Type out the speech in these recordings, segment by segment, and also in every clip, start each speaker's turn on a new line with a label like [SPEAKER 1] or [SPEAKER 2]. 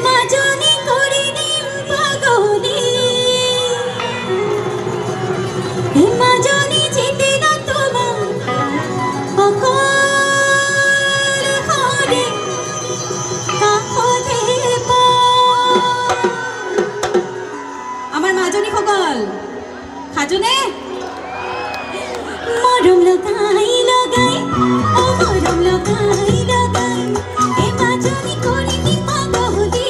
[SPEAKER 1] মাজনী কৰি দিম পাগলী মাজনী যেতে না তোমার অকল ঘরে কাষতে আমার মাজনী সকল খাজনে মরম লগাই লগাই ও মরম লগাই লগাই এ মাজনী করে দিম পাগলী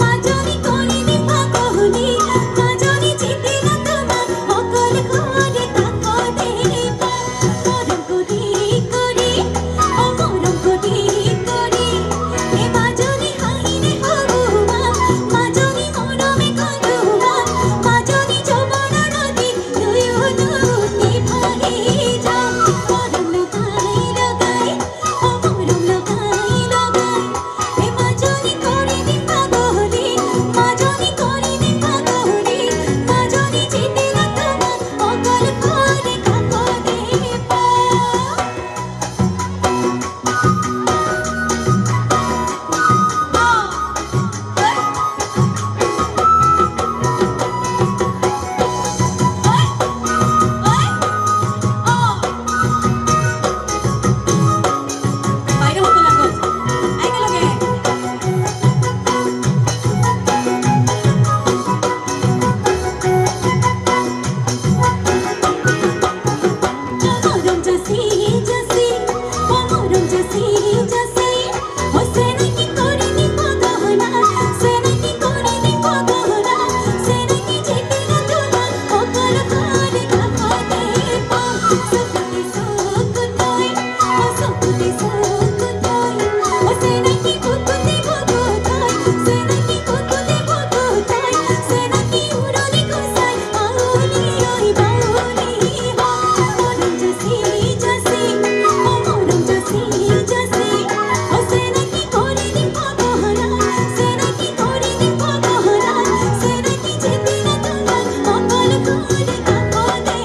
[SPEAKER 1] মাজনী করে দিম পাগলী মাজনী যেতে না তোমার অকল ঘরে কাষতে মরম করে করে ও মরম করে করে এ মাজনী হাইরে হগুয়া মাজনী মরমে কদুয়া মাজনী যমুনা নদী দুয়ো দুটি ভাগে যাও মরম লগাই লগাই ও মরম লগাই লগাই এ মাজনী করে দিম পাগলী মাজনী করে দিম পাগলী মাজনী যেতে না তোমার অকল ঘরে কাষতে বাইরে হতো লাগত একেলগে মরম জাসি জাসি ও মরম জাসি জাসি ও সেনাকি করে দিম পাগলা সেনাকি করে দিম পাগলা সেনাকি যেতে না তোমার অকল ঘরে কাষতে সকুতে সকুতই ও সকুতে সকুতই ও সেনাকি কুকুতে ভগতই সেনাকি কুকুতে ভগতই সেনাকি উড়নি কুসাই আউলি ওই বাউলি মরম জাসি জাসি ও মরম জাসি জাসি ও সেনাকি করে দিম পাগলা সেনাকি করে দিম পাগলা সেনাকি যেতে না তোমার অকল ঘরে কাষতে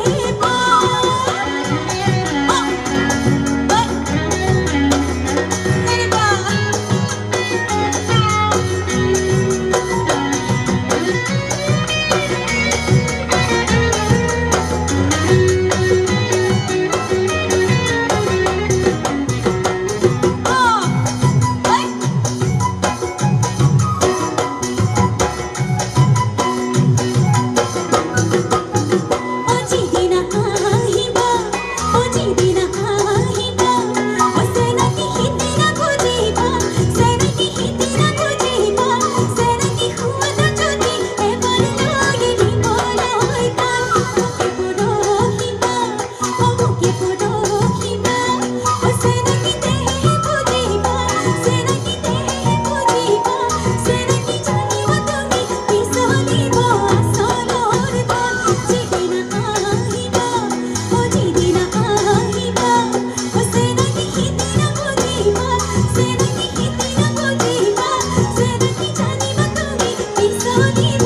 [SPEAKER 1] অজিদিনা আহিবা অজিদিনা আহিবা ও সেনাকি হিতেনা খুঁজিবা সেনাকি হিতেনা খুঁজিবা সেনাকি হুয়ানা যদি এবার লাগে নিবলয় কাল মুখে পরখিবা ও মুখে পরখিবা ও সেনাকি দেহে বুঝিবা সেনাকি দেহে বুঝিবা সেনাকি জানিবা তুমি পিছলিব আসলর দল যেদিনা আহিবা ও যেদিনা আহিবা ও সেনাকি হিতেনা বুঝিবা সেনাকি হিতেনা বুঝিবা সেনাকি জানিবা তুমি পিছলিব